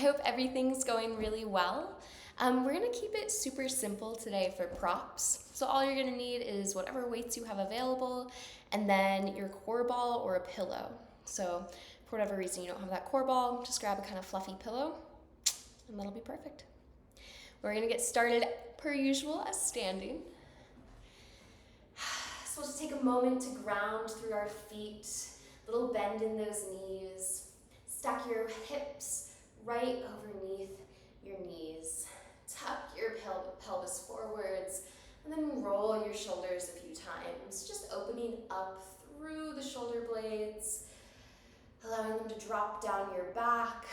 hope everything's going really well. We're gonna keep it super simple today for props. So all you're gonna need is whatever weights you have available, and then your core ball or a pillow. So for whatever reason you don't have that core ball, just grab a kind of fluffy pillow, and that'll be perfect. We're gonna get started per usual as standing. So we'll just take a moment to ground through our feet, little bend in those knees. Stack your hips right underneath your knees. Tuck your pelvis forwards, and then roll your shoulders a few times, just opening up through the shoulder blades, allowing them to drop down your back,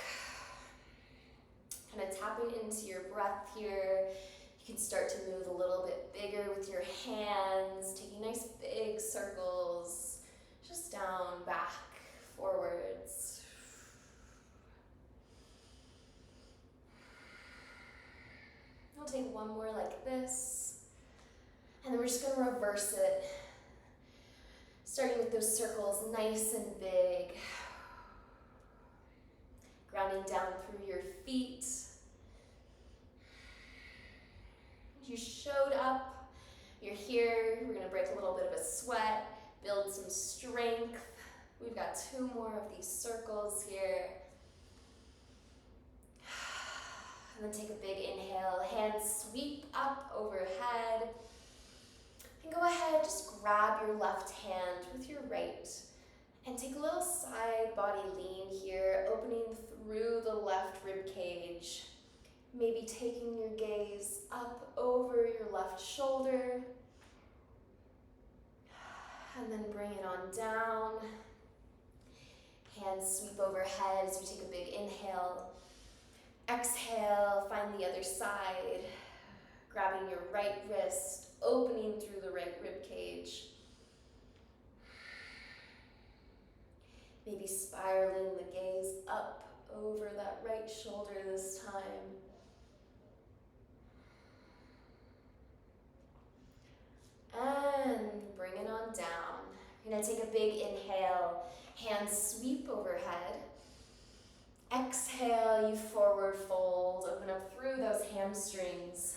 kind of tapping into your breath here. You can start to move a little bit bigger with your hands, taking nice big circles, just down, back, forwards. We'll take one more like this, and then we're just gonna reverse it, starting with those circles nice and big, grounding down through your feet. You showed up, you're here, we're gonna break a little bit of a sweat, build some strength. We've got 2 more of these circles here. And then take a big inhale, hands sweep up overhead. And go ahead, just grab your left hand with your right and take a little side body lean here, opening through the left rib cage. Maybe taking your gaze up over your left shoulder. And then bring it on down. Hands sweep overhead as you take a big inhale. Exhale, find the other side. Grabbing your right wrist, opening through the right rib cage. Maybe spiraling the gaze up over that right shoulder this time. And bring it on down. You're gonna take a big inhale, hands sweep overhead. Exhale, you forward fold, open up through those hamstrings.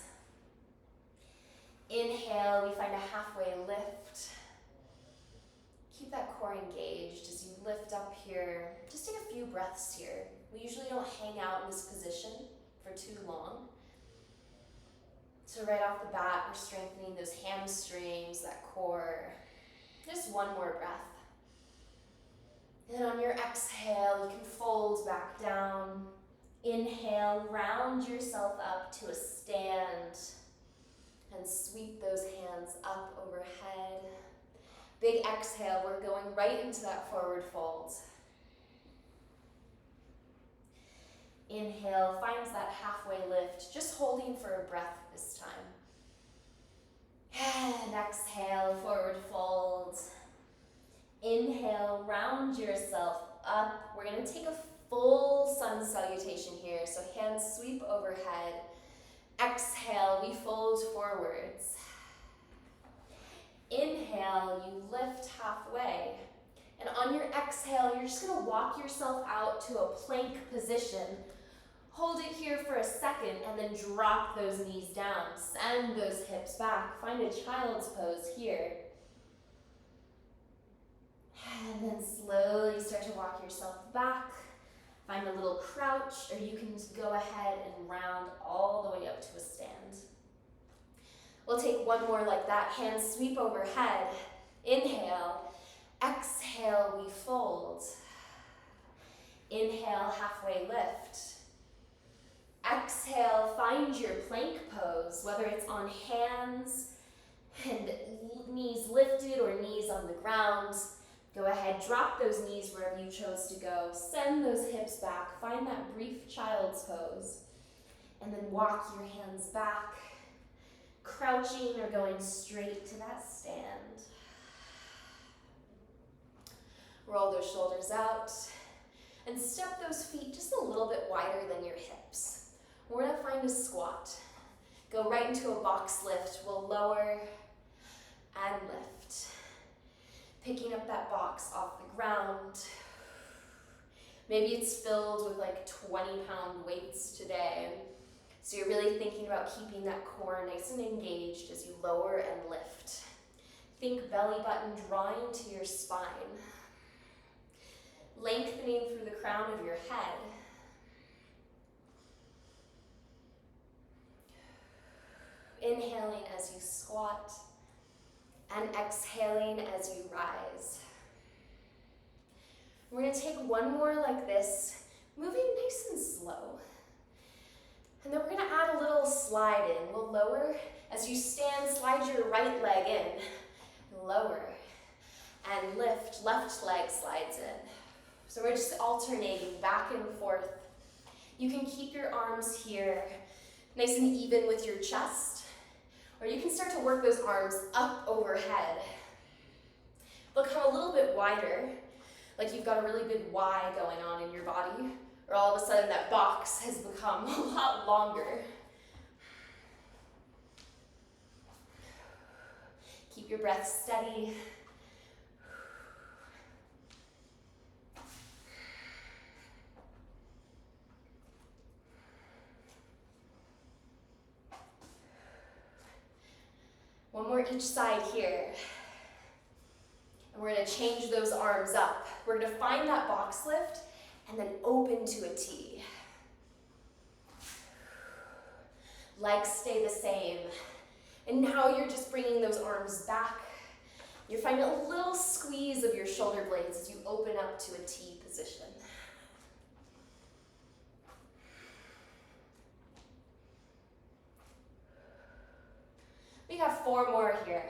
Inhale, we find a halfway lift. Keep that core engaged as you lift up here. Just take a few breaths here. We usually don't hang out in this position for too long. So right off the bat, we're strengthening those hamstrings, that core. Just one more breath. And on your exhale, you can fold back down. Inhale, round yourself up to a stand. And sweep those hands up overhead. Big exhale, we're going right into that forward fold. Inhale, finds that halfway lift, just holding for a breath this time. And exhale, forward fold. Inhale, round yourself up. We're gonna take a full sun salutation here. So hands sweep overhead. Exhale, we fold forwards. Inhale, you lift halfway. And on your exhale, you're just gonna walk yourself out to a plank position. Hold it here for a second and then drop those knees down. Send those hips back. Find a child's pose here. And then slowly start to walk yourself back. Find a little crouch, or you can just go ahead and round all the way up to a stand. We'll take one more like that. Hands sweep overhead. Inhale. Exhale, we fold. Inhale, halfway lift. Exhale, find your plank pose, whether it's on hands and knees lifted or knees on the ground. Go ahead, drop those knees wherever you chose to go. Send those hips back. Find that brief child's pose. And then walk your hands back, crouching or going straight to that stand. Roll those shoulders out and step those feet just a little bit wider than your hips. We're gonna find a squat. Go right into a box lift. We'll lower and lift. Picking up that box off the ground. Maybe it's filled with like 20-pound weights today. So you're really thinking about keeping that core nice and engaged as you lower and lift. Think belly button drawing to your spine. Lengthening through the crown of your head. Inhaling as you squat and exhaling as you rise. We're going to take one more like this, moving nice and slow. And then we're going to add a little slide in. We'll lower. As you stand, slide your right leg in. Lower. And lift, left leg slides in. So we're just alternating back and forth. You can keep your arms here, nice and even with your chest. Or you can start to work those arms up overhead. They'll come a little bit wider, like you've got a really big Y going on in your body, or all of a sudden that box has become a lot longer. Keep your breath steady. One more each side here. And we're going to change those arms up. We're going to find that box lift and then open to a T. Legs stay the same. And now you're just bringing those arms back. You're finding a little squeeze of your shoulder blades as you open up to a T position. We got 4 more here.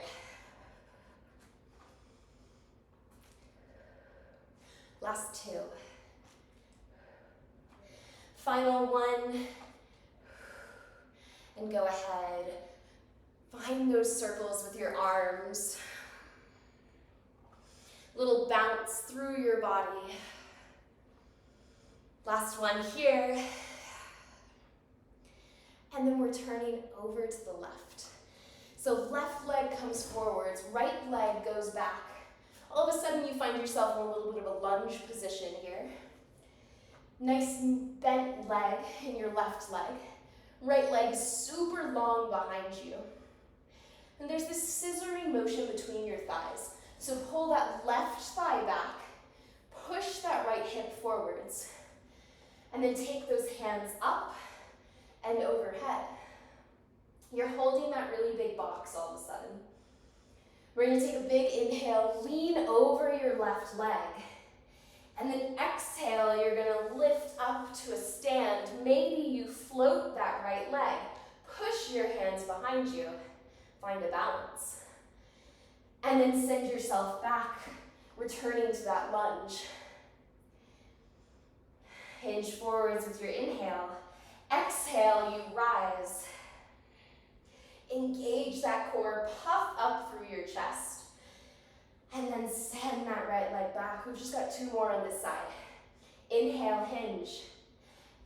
Last 2. Final 1. And go ahead. Find those circles with your arms. Little bounce through your body. Last one here. And then we're turning over to the left. So left leg comes forwards, right leg goes back. All of a sudden you find yourself in a little bit of a lunge position here. Nice bent leg in your left leg. Right leg super long behind you. And there's this scissoring motion between your thighs. So pull that left thigh back, push that right hip forwards, and then take those hands up and overhead. You're holding that really big box all of a sudden. We're going to take a big inhale, lean over your left leg. And then exhale, you're going to lift up to a stand. Maybe you float that right leg. Push your hands behind you. Find a balance. And then send yourself back, returning to that lunge. Hinge forwards with your inhale. Exhale, you rise. Engage that core, puff up through your chest. And then send that right leg back. We've just got 2 more on this side. Inhale, hinge.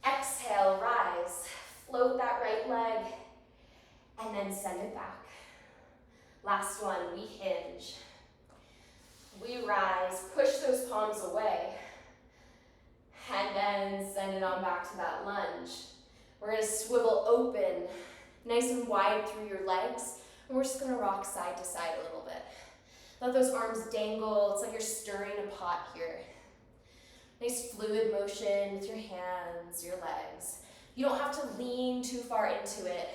Exhale, rise. Float that right leg. And then send it back. Last one, we hinge. We rise, push those palms away. And then send it on back to that lunge. We're going to swivel open, nice and wide through your legs. And we're just going to rock side to side a little bit. Let those arms dangle. It's like you're stirring a pot here. Nice fluid motion with your hands, your legs. You don't have to lean too far into it.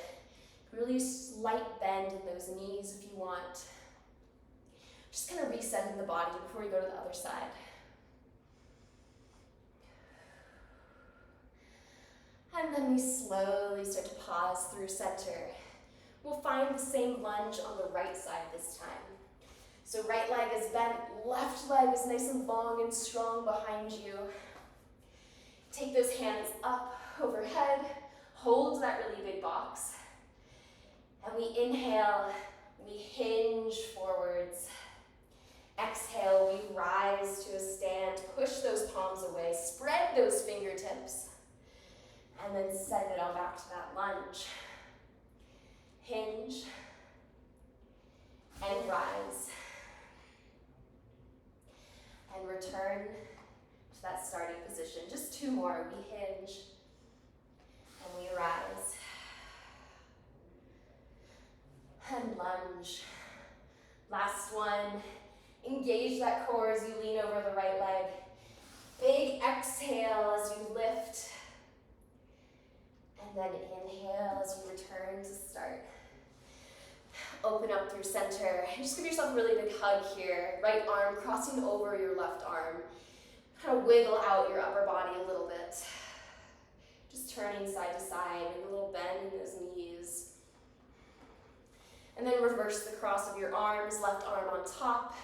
Really slight bend in those knees if you want. Just kind of resetting the body before we go to the other side. And then we slowly start to pause through center. We'll find the same lunge on the right side this time. So right leg is bent, left leg is nice and long and strong behind you. Take those hands up overhead, hold that really big box. And we inhale, we hinge forwards. Exhale, we rise to a stand, push those palms away, spread those fingertips, and then send it on back to that lunge. Hinge, and rise. And return to to that starting position. Just 2 more. We hinge and we rise. And lunge. Last one. Engage that core as you lean over the right leg. Big exhale as you lift. And then inhale as you return to start. Open up through center. And just give yourself a really big hug here. Right arm crossing over your left arm. Kind of wiggle out your upper body a little bit. Just turning side to side, maybe a little bend in those knees. And then reverse the cross of your arms, left arm on top.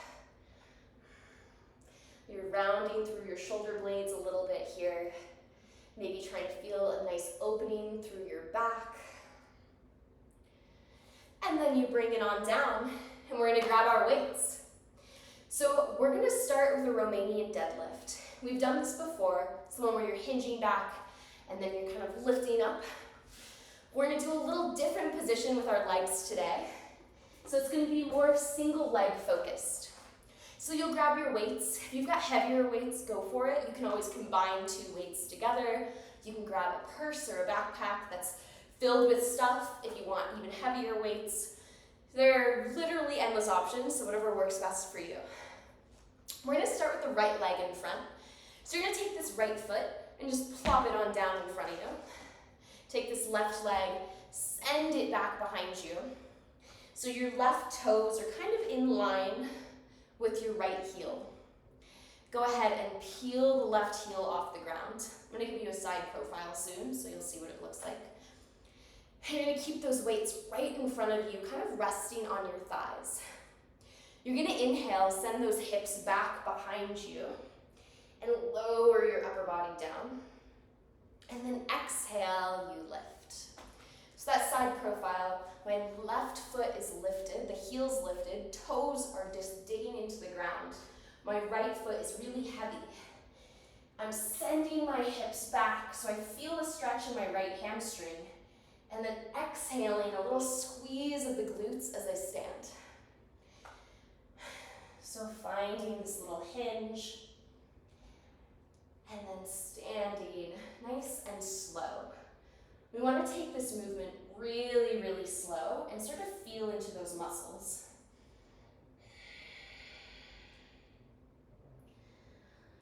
You're rounding through your shoulder blades a little bit here. Maybe trying to feel a nice opening through your back. And then you bring it on down, and we're gonna grab our weights. So we're gonna start with a Romanian deadlift. We've done this before. It's the one where you're hinging back, and then you're kind of lifting up. We're gonna do a little different position with our legs today. So it's gonna be more single leg focused. So you'll grab your weights. If you've got heavier weights, go for it. You can always combine 2 weights together. You can grab a purse or a backpack that's filled with stuff if you want even heavier weights. There are literally endless options, so whatever works best for you. We're gonna start with the right leg in front. So you're gonna take this right foot and just plop it on down in front of you. Take this left leg, send it back behind you. So your left toes are kind of in line with your right heel. Go ahead and peel the left heel off the ground. I'm gonna give you a side profile soon, so you'll see what it looks like. And you're gonna keep those weights right in front of you, kind of resting on your thighs. You're gonna inhale, send those hips back behind you, and lower your upper body down. And then exhale, you lift. So that side profile, my left foot is lifted, the heel's lifted, toes are just digging into the ground. My right foot is really heavy. I'm sending my hips back so I feel a stretch in my right hamstring. And then exhaling, a little squeeze of the glutes as I stand. So finding this little hinge. And then standing nice and slow. We want to take this movement really, really slow and start to feel into those muscles.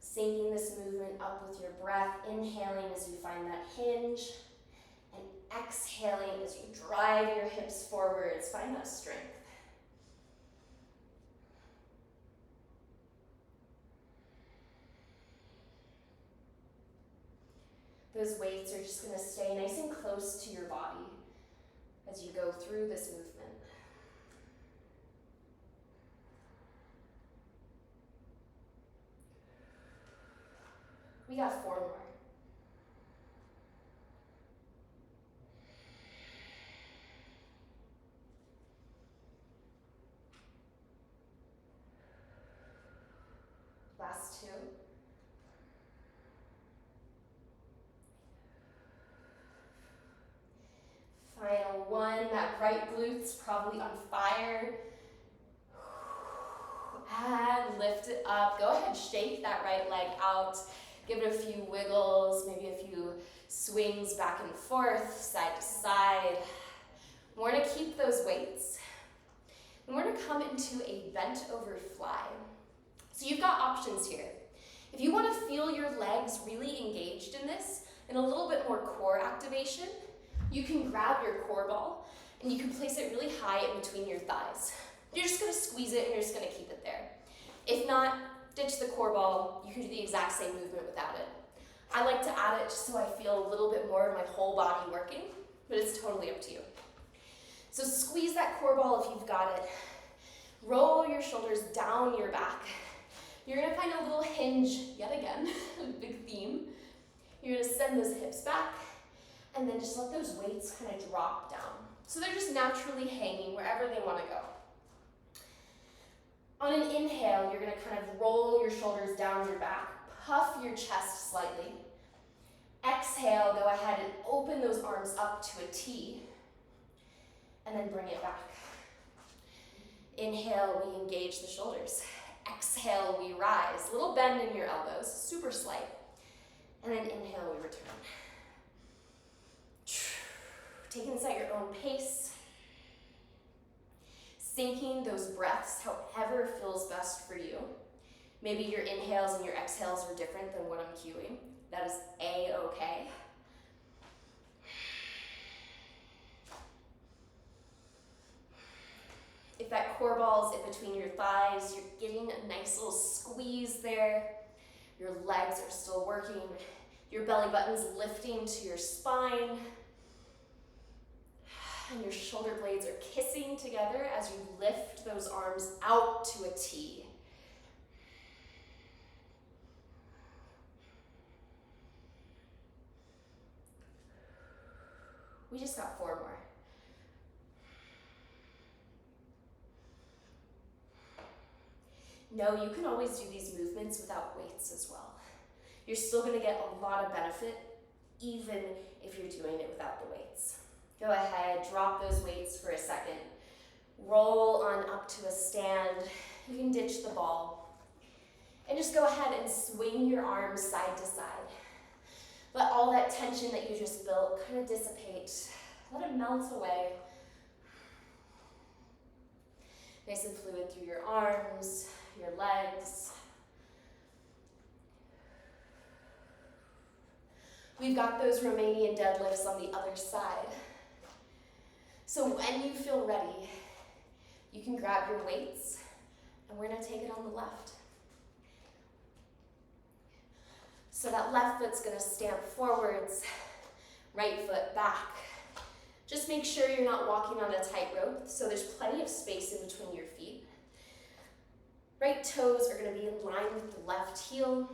Syncing this movement up with your breath, inhaling as you find that hinge, and exhaling as you drive your hips forwards, find that strength. Those weights are just going to stay nice and close to your body as you go through this movement. We got 4 more. Last 2. Final 1, that right glute's probably on fire. And lift it up. Go ahead, shake that right leg out. Give it a few wiggles, maybe a few swings back and forth, side to side. We're gonna keep those weights. And we're gonna come into a bent over fly. So you've got options here. If you wanna feel your legs really engaged in this, and a little bit more core activation, you can grab your core ball and you can place it really high in between your thighs. You're just gonna squeeze it and you're just gonna keep it there. If not, ditch the core ball. You can do the exact same movement without it. I like to add it just so I feel a little bit more of my whole body working, but it's totally up to you. So squeeze that core ball if you've got it. Roll your shoulders down your back. You're gonna find a little hinge yet again, a big theme. You're gonna send those hips back and then just let those weights kind of drop down. So they're just naturally hanging wherever they wanna go. On an inhale, you're gonna kind of roll your shoulders down your back, puff your chest slightly. Exhale, go ahead and open those arms up to a T, and then bring it back. Inhale, we engage the shoulders. Exhale, we rise. Little bend in your elbows, super slight. And then inhale, we return. Taking this at your own pace. Syncing those breaths however feels best for you. Maybe your inhales and your exhales are different than what I'm cueing. That is A-okay. If that core ball is in between your thighs, you're getting a nice little squeeze there. Your legs are still working. Your belly button's lifting to your spine. And your shoulder blades are kissing together as you lift those arms out to a T. We just got 4 more. No, you can always do these movements without weights as well. You're still gonna get a lot of benefit even if you're doing it without the weights. Go ahead, drop those weights for a second. Roll on up to a stand. You can ditch the ball. And just go ahead and swing your arms side to side. Let all that tension that you just built kind of dissipate. Let it melt away. Nice and fluid through your arms, your legs. We've got those Romanian deadlifts on the other side. So when you feel ready, you can grab your weights, and we're gonna take it on the left. So that left foot's gonna stamp forwards, right foot back. Just make sure you're not walking on a tightrope, so there's plenty of space in between your feet. Right toes are gonna be in line with the left heel.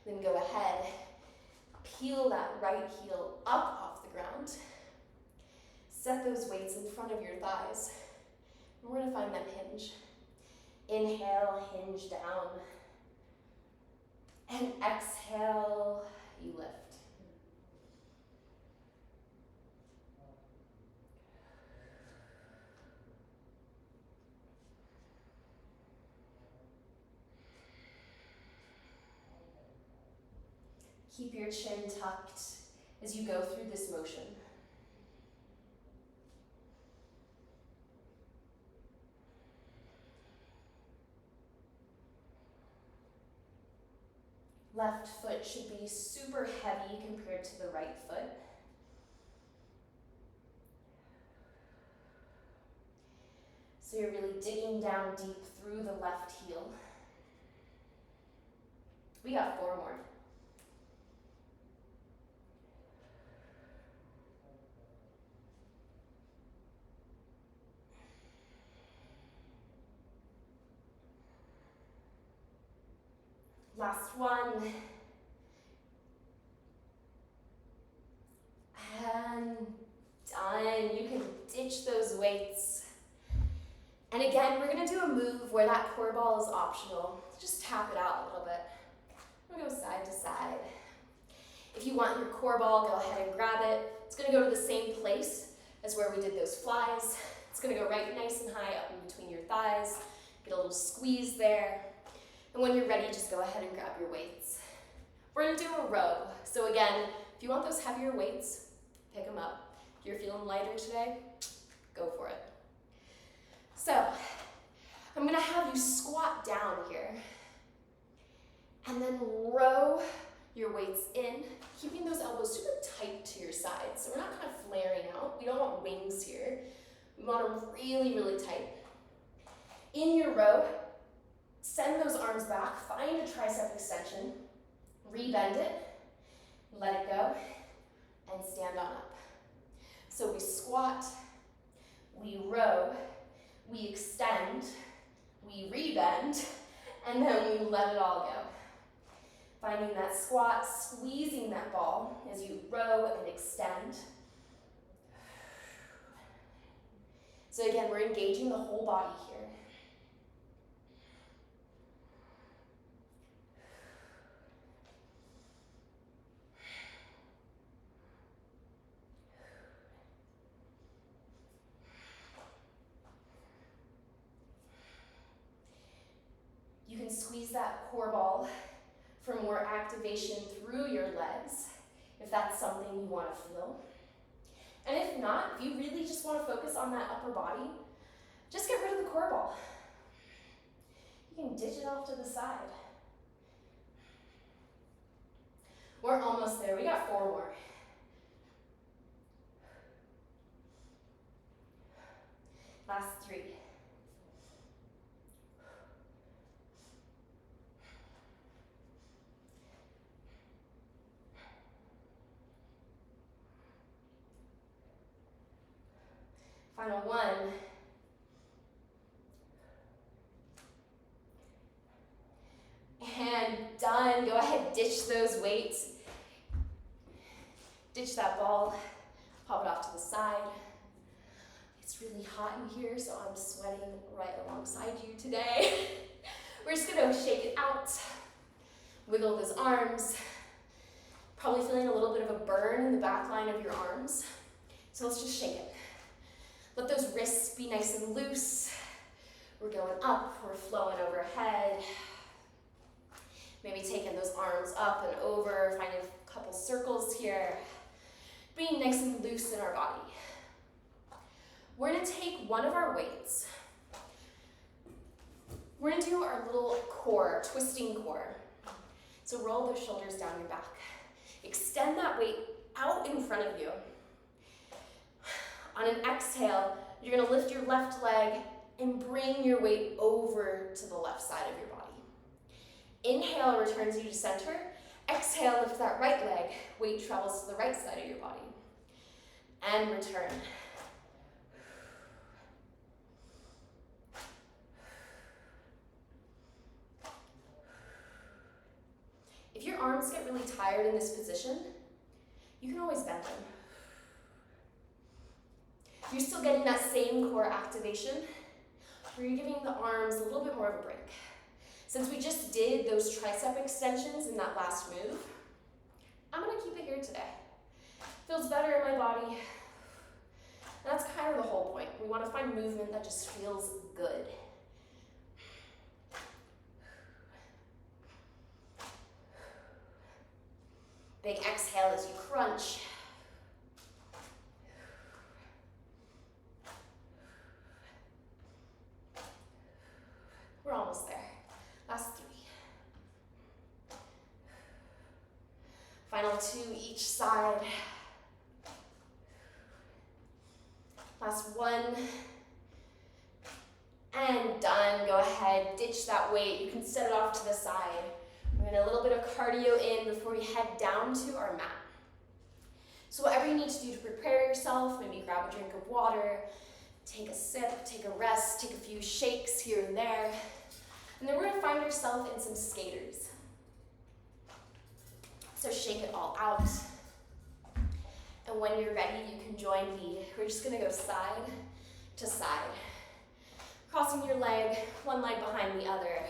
Then go ahead, peel that right heel up off the ground. Set those weights in front of your thighs. And we're gonna find that hinge. Inhale, hinge down. And exhale, you lift. Keep your chin tucked as you go through this motion. Left foot should be super heavy compared to the right foot. So you're really digging down deep through the left heel. We got 4 more. Last one. And done. You can ditch those weights. And again, we're gonna do a move where that core ball is optional. Just tap it out a little bit. I'm gonna go side to side. If you want your core ball, go ahead and grab it. It's gonna go to the same place as where we did those flies. It's gonna go right nice and high up in between your thighs. Get a little squeeze there. And when you're ready, just go ahead and grab your weights. We're gonna do a row. So again, if you want those heavier weights, pick them up. If you're feeling lighter today, go for it. So, I'm gonna have you squat down here and then row your weights in, keeping those elbows super tight to your sides. So we're not kind of flaring out. We don't want wings here. We want them really, really tight. In your row, send those arms back, find a tricep extension, rebend it, let it go, and stand on up. So we squat, we row, we extend, we rebend, and then we let it all go. Finding that squat, squeezing that ball as you row and extend. So again, we're engaging the whole body here. You use that core ball for more activation through your legs, if that's something you want to feel. And if not, if you really just want to focus on that upper body, just get rid of the core ball. You can ditch it off to the side. We're almost there. We got 4 more. Last 3. Final 1. And done. Go ahead, ditch those weights. Ditch that ball, pop it off to the side. It's really hot in here, so I'm sweating right alongside you today. We're just gonna shake it out. Wiggle those arms. Probably feeling a little bit of a burn in the back line of your arms. So let's just shake it. Let those wrists be nice and loose. We're going up, we're flowing overhead. Maybe taking those arms up and over, finding a couple circles here. Being nice and loose in our body. We're gonna take one of our weights. We're gonna do our little core, twisting core. So roll those shoulders down your back. Extend that weight out in front of you. On an exhale, you're gonna lift your left leg and bring your weight over to the left side of your body. Inhale returns you to center. Exhale, lift that right leg. Weight travels to the right side of your body. And return. If your arms get really tired in this position, you can always bend them. You're still getting that same core activation, where you're giving the arms a little bit more of a break. Since we just did those tricep extensions in that last move, I'm gonna keep it here today. Feels better in my body. And that's kind of the whole point. We wanna find movement that just feels good. Big exhale as you crunch. We're almost there. Last 3. Final 2 each side. Last 1. And done. Go ahead, ditch that weight. You can set it off to the side. We're gonna a little bit of cardio in before we head down to our mat. So whatever you need to do to prepare yourself, maybe grab a drink of water, take a sip, take a rest, take a few shakes here and there. And then we're gonna find ourselves in some skaters. So shake it all out. And when you're ready, you can join me. We're just gonna go side to side. Crossing your leg, one leg behind the other.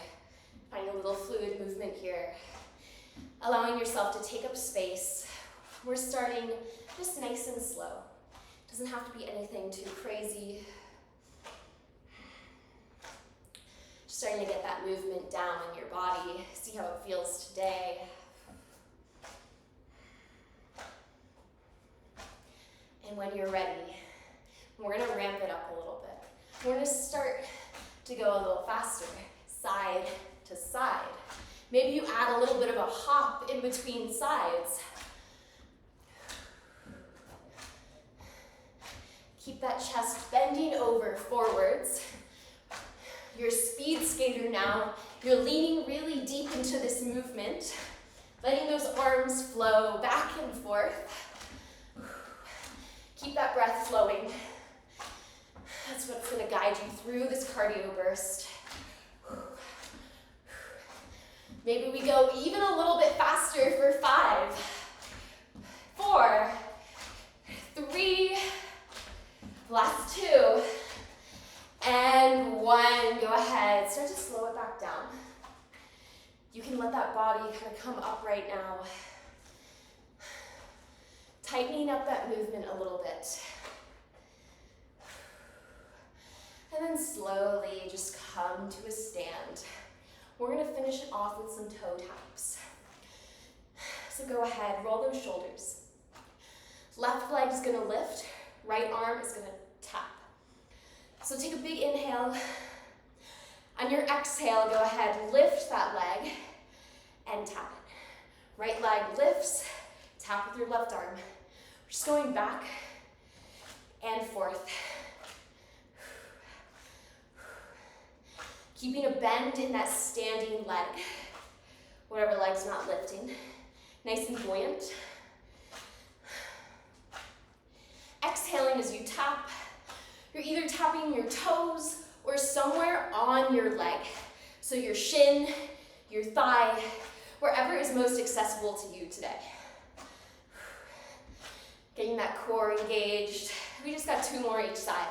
Finding a little fluid movement here. Allowing yourself to take up space. We're starting just nice and slow. Doesn't have to be anything too crazy. Starting to get that movement down in your body. See how it feels today. And when you're ready, we're gonna ramp it up a little bit. We're gonna start to go a little faster, side to side. Maybe you add a little bit of a hop in between sides. Keep that chest bending over forwards. You're a speed skater now. You're leaning really deep into this movement, letting those arms flow back and forth. Keep that breath flowing. That's what's gonna guide you through this cardio burst. Maybe we go even a little bit faster for 5, 4, 3, last 2, and 1. Go ahead, start to slow it back down. You can let that body kind of come upright now. Tightening up that movement a little bit. And then slowly just come to a stand. We're gonna finish it off with some toe taps. So go ahead, roll those shoulders. Left leg is gonna lift, right arm is gonna tap. So take a big inhale. On your exhale, go ahead, lift that leg and tap it. Right leg lifts, tap with your left arm. We're just going back and forth. Keeping a bend in that standing leg, whatever leg's not lifting. Nice and buoyant. Exhaling as you tap. You're either tapping your toes or somewhere on your leg. So your shin, your thigh, wherever is most accessible to you today. Getting that core engaged. We just got 2 more each side.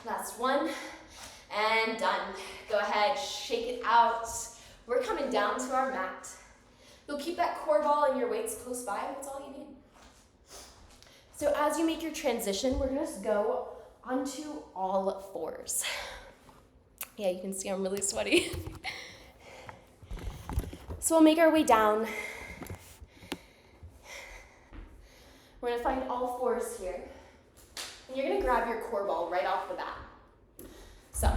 Last one, and done. Go ahead, shake it out. We're coming down to our mat. You'll keep that core ball and your weights close by, that's all you need. So as you make your transition, we're gonna go onto all fours. Yeah, you can see I'm really sweaty. So we'll make our way down. We're gonna find all fours here. And you're gonna grab your core ball right off the bat. So,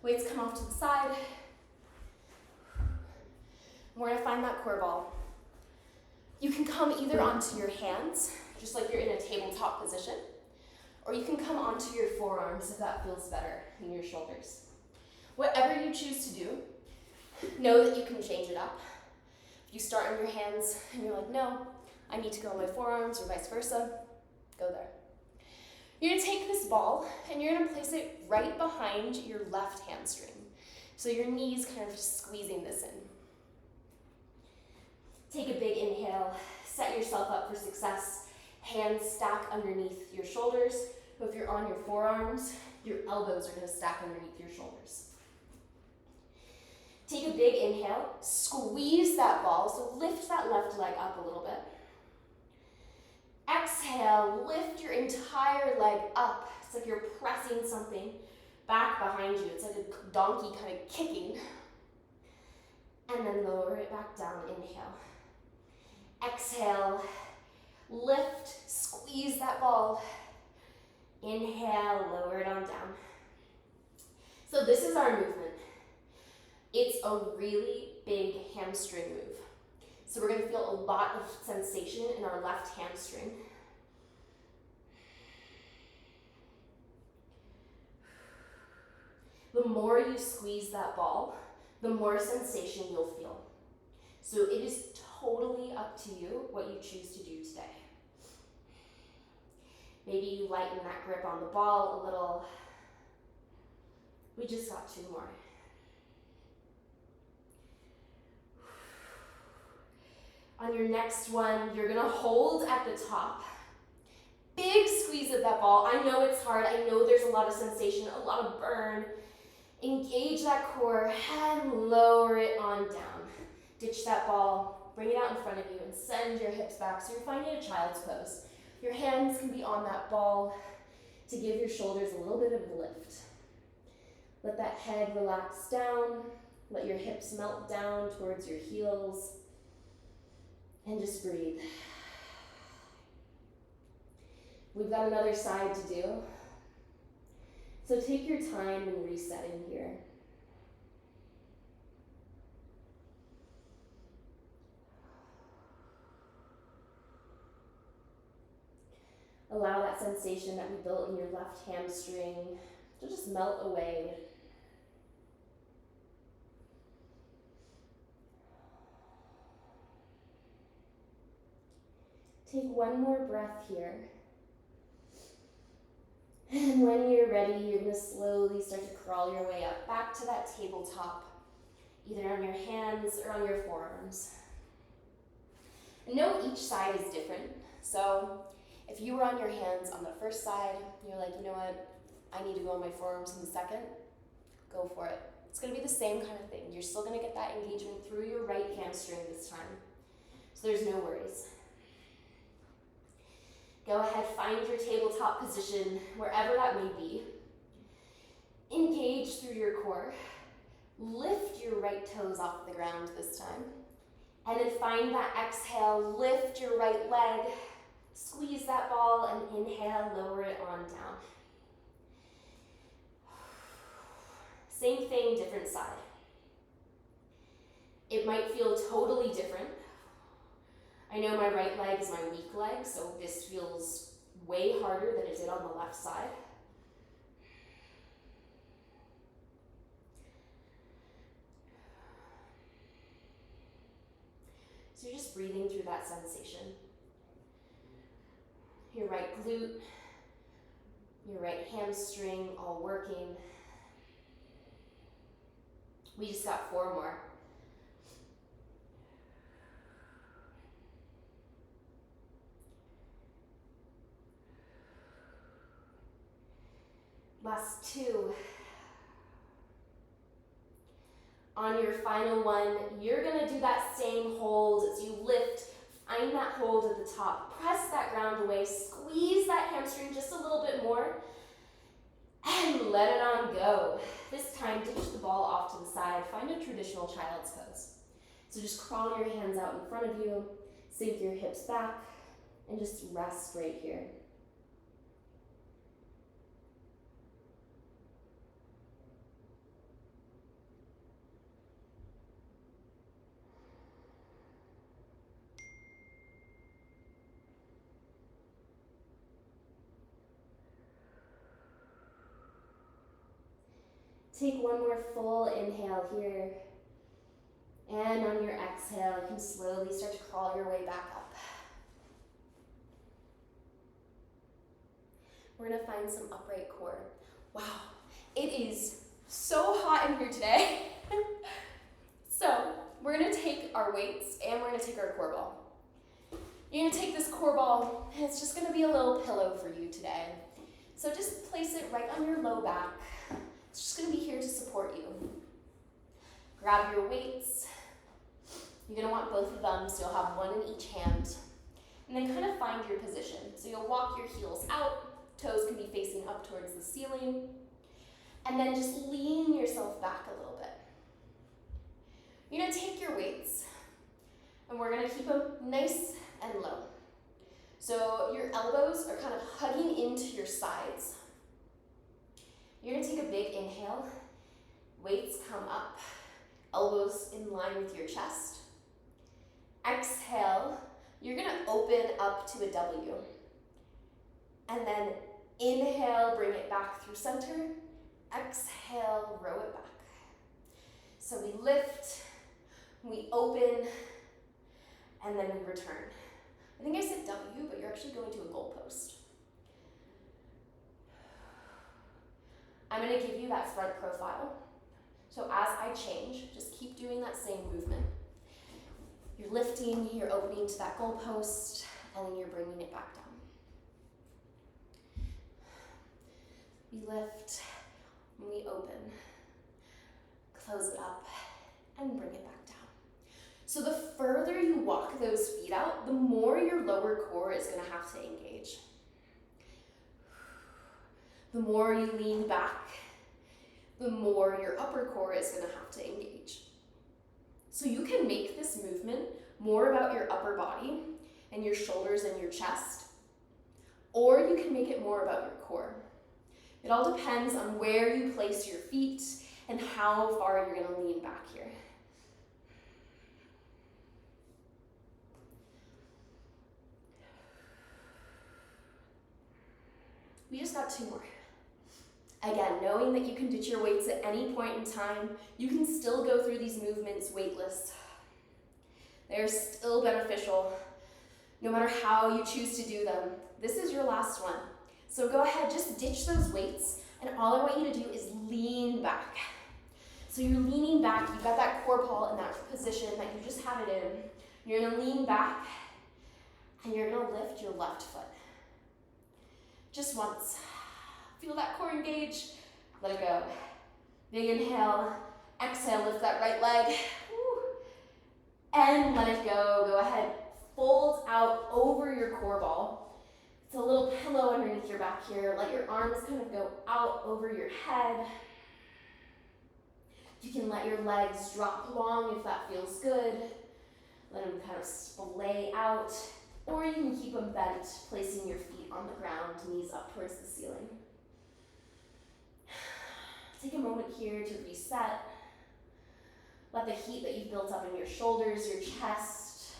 weights come off to the side. We're gonna find that core ball. You can come either onto your hands, just like you're in a tabletop position, or you can come onto your forearms if that feels better than your shoulders. Whatever you choose to do, know that you can change it up. If you start on your hands and you're like, no, I need to go on my forearms or vice versa, go there. You're gonna take this ball and you're gonna place it right behind your left hamstring. So your knee's kind of just squeezing this in. Take a big inhale, set yourself up for success. Hands stack underneath your shoulders. If you're on your forearms, your elbows are gonna stack underneath your shoulders. Take a big inhale, squeeze that ball, so lift that left leg up a little bit. Exhale, lift your entire leg up. It's like you're pressing something back behind you. It's like a donkey kind of kicking. And then lower it back down, inhale. Exhale, lift, squeeze that ball. Inhale, lower it on down. So this is our movement. It's a really big hamstring move. So we're gonna feel a lot of sensation in our left hamstring. The more you squeeze that ball, the more sensation you'll feel. So it is totally up to you what you choose to do today. Maybe you lighten that grip on the ball a little. We just got 2 more. On your next one, you're gonna hold at the top. Big squeeze of that ball. I know it's hard. I know there's a lot of sensation, a lot of burn. Engage that core and lower it on down. Ditch that ball, bring it out in front of you and send your hips back so you're finding a child's pose. Your hands can be on that ball to give your shoulders a little bit of a lift. Let that head relax down. Let your hips melt down towards your heels. And just breathe. We've got another side to do. So take your time in resetting here. Allow that sensation that we built in your left hamstring to just melt away. Take one more breath here. And when you're ready, you're gonna slowly start to crawl your way up back to that tabletop, either on your hands or on your forearms. And know each side is different. So if you were on your hands on the first side, you're like, you know what, I need to go on my forearms in the second, go for it. It's gonna be the same kind of thing. You're still gonna get that engagement through your right hamstring this time. So there's no worries. Go ahead, find your tabletop position, wherever that may be. Engage through your core. Lift your right toes off the ground this time. And then find that exhale, lift your right leg, squeeze that ball, and inhale, lower it on down. Same thing, different side. It might feel totally different. I know my right leg is my weak leg, so this feels way harder than it did on the left side. So you're just breathing through that sensation. Your right glute, your right hamstring all working. We just got 4 more. Last 2. On your final one, you're gonna do that same hold as you lift. Find that hold at the top. Press that ground away. Squeeze that hamstring just a little bit more. And let it on go. This time, ditch the ball off to the side. Find a traditional child's pose. So just crawl your hands out in front of you. Sink your hips back. And just rest right here. Take one more full inhale here. And on your exhale, you can slowly start to crawl your way back up. We're gonna find some upright core. Wow, it is so hot in here today. So we're gonna take our weights and we're gonna take our core ball. You're gonna take this core ball and it's just gonna be a little pillow for you today. So just place it right on your low back. It's just gonna be here to support you. Grab your weights. You're gonna want both of them, so you'll have one in each hand. And then kind of find your position. So you'll walk your heels out, toes can be facing up towards the ceiling. And then just lean yourself back a little bit. You're gonna take your weights, and we're gonna keep them nice and low. So your elbows are kind of hugging into your sides. You're gonna take a big inhale. Weights come up, elbows in line with your chest. Exhale, you're gonna open up to a W. And then inhale, bring it back through center. Exhale, row it back. So we lift, we open, and then we return. I think I said W, but you're actually going to a goalpost. I'm gonna give you that front profile. So as I change, just keep doing that same movement. You're lifting, you're opening to that goalpost, and then you're bringing it back down. We lift, we open, close it up, and bring it back down. So the further you walk those feet out, the more your lower core is gonna have to engage. The more you lean back, the more your upper core is gonna have to engage. So you can make this movement more about your upper body and your shoulders and your chest, or you can make it more about your core. It all depends on where you place your feet and how far you're gonna lean back here. We just got 2 more. Again, knowing that you can ditch your weights at any point in time, you can still go through these movements weightless. They're still beneficial, no matter how you choose to do them. This is your last one. So go ahead, just ditch those weights, and all I want you to do is lean back. So you're leaning back, you've got that core ball in that position that you just had it in. You're gonna lean back, and you're gonna lift your left foot. Just once. Feel that core engage, let it go. Big inhale, exhale, lift that right leg. Woo. And let it go. Go ahead, fold out over your core ball. It's a little pillow underneath your back here. Let your arms kind of go out over your head. You can let your legs drop long if that feels good. Let them kind of splay out. Or you can keep them bent, placing your feet on the ground, knees up towards the ceiling. Take a moment here to reset. Let the heat that you've built up in your shoulders, your chest,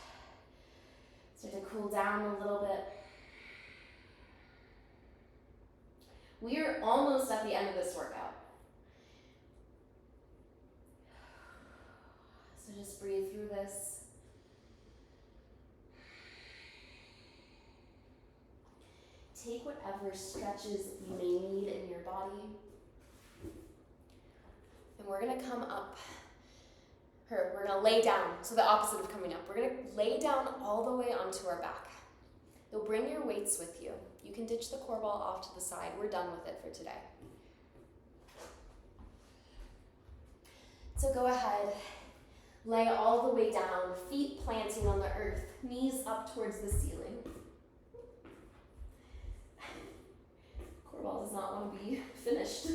start to cool down a little bit. We are almost at the end of this workout. So just breathe through this. Take whatever stretches you may need in your body. And we're gonna come up, or we're gonna lay down, so the opposite of coming up. We're gonna lay down all the way onto our back. You'll bring your weights with you. You can ditch the core ball off to the side. We're done with it for today. So go ahead, lay all the way down, feet planting on the earth, knees up towards the ceiling. Core ball does not want to be finished.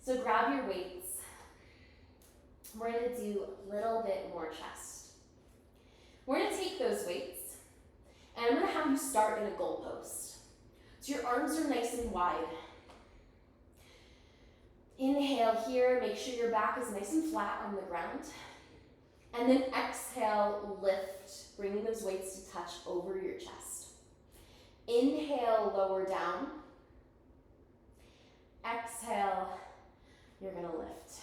So grab your weights. We're going to do a little bit more chest. We're going to take those weights, and I'm going to have you start in a goalpost. So your arms are nice and wide. Inhale here, make sure your back is nice and flat on the ground. And then exhale, lift, bringing those weights to touch over your chest. Inhale, lower down. Exhale, you're gonna lift.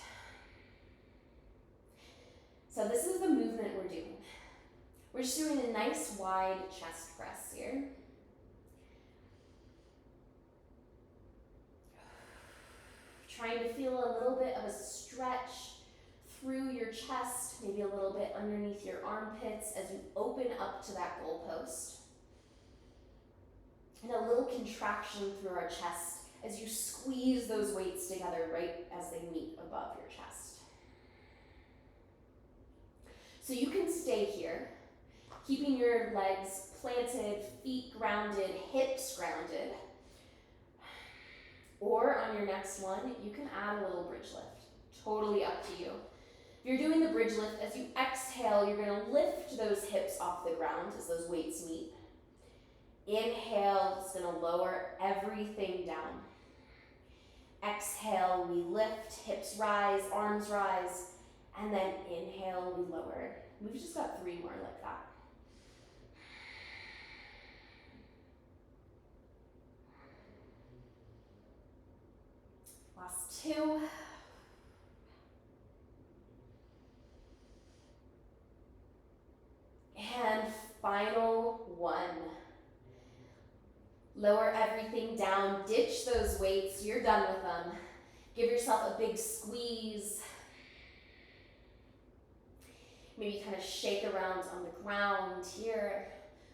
So this is the movement we're doing. We're just doing a nice wide chest press here. Trying to feel a little bit of a stretch through your chest, maybe a little bit underneath your armpits as you open up to that goalpost. And a little contraction through our chest as you squeeze those weights together right as they meet above your chest. So you can stay here, keeping your legs planted, feet grounded, hips grounded. Or on your next one, you can add a little bridge lift. Totally up to you. If you're doing the bridge lift, as you exhale, you're gonna lift those hips off the ground as those weights meet. Inhale, it's gonna lower everything down. Exhale, we lift, hips rise, arms rise, and then inhale, we lower. We've just got 3 more like that. Last 2. And final 1. Lower everything down, ditch those weights, you're done with them. Give yourself a big squeeze. Maybe kind of shake around on the ground here.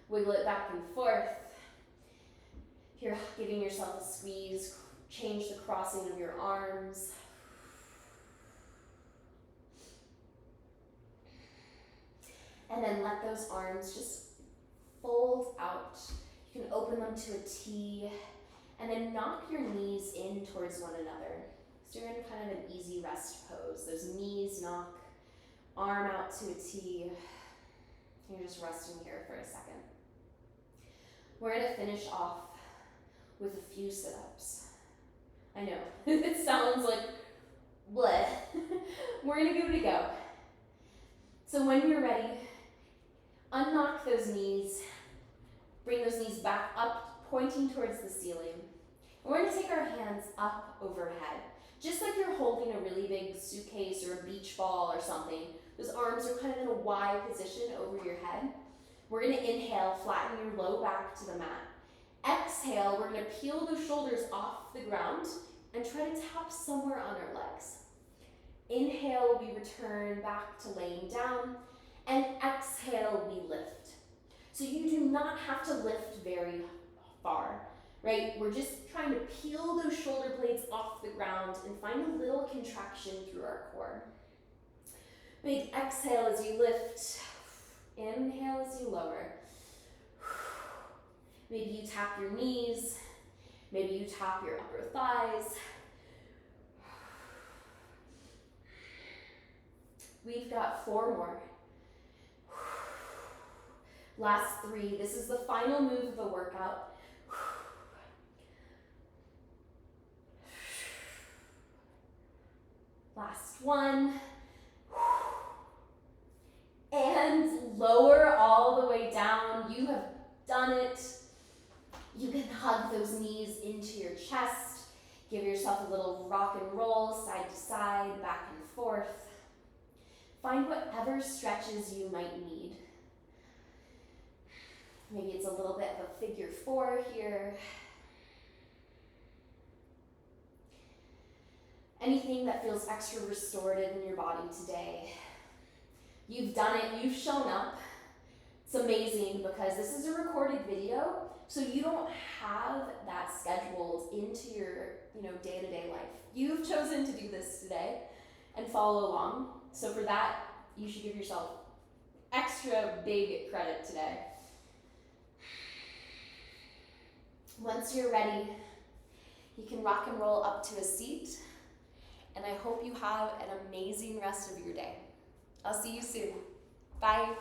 Wiggle it back and forth. If you're giving yourself a squeeze, change the crossing of your arms. And then let those arms just fold out. You can open them to a T, and then knock your knees in towards one another. So you're in kind of an easy rest pose. Those knees knock, arm out to a T. You're just resting here for a second. We're gonna finish off with a few sit-ups. I know, it sounds like bleh. We're gonna give it a go. So when you're ready, unknock those knees, bring those knees back up, pointing towards the ceiling. And we're gonna take our hands up overhead. Just like you're holding a really big suitcase or a beach ball or something, those arms are kind of in a wide position over your head. We're gonna inhale, flatten your low back to the mat. Exhale, we're gonna peel those shoulders off the ground and try to tap somewhere on our legs. Inhale, we return back to laying down, and exhale, we lift. So you do not have to lift very far, right? We're just trying to peel those shoulder blades off the ground and find a little contraction through our core. Big exhale as you lift. Inhale as you lower. Maybe you tap your knees. Maybe you tap your upper thighs. We've got 4 more. Last 3. This is the final move of the workout. Last 1. And lower all the way down. You have done it. You can hug those knees into your chest. Give yourself a little rock and roll, side to side, back and forth. Find whatever stretches you might need. Maybe it's a little bit of a figure 4 here. Anything that feels extra restorative in your body today. You've done it, you've shown up. It's amazing because this is a recorded video, so you don't have that scheduled into your, day-to-day life. You've chosen to do this today and follow along. So for that, you should give yourself extra big credit today. Once you're ready, you can rock and roll up to a seat, and I hope you have an amazing rest of your day. I'll see you soon. Bye.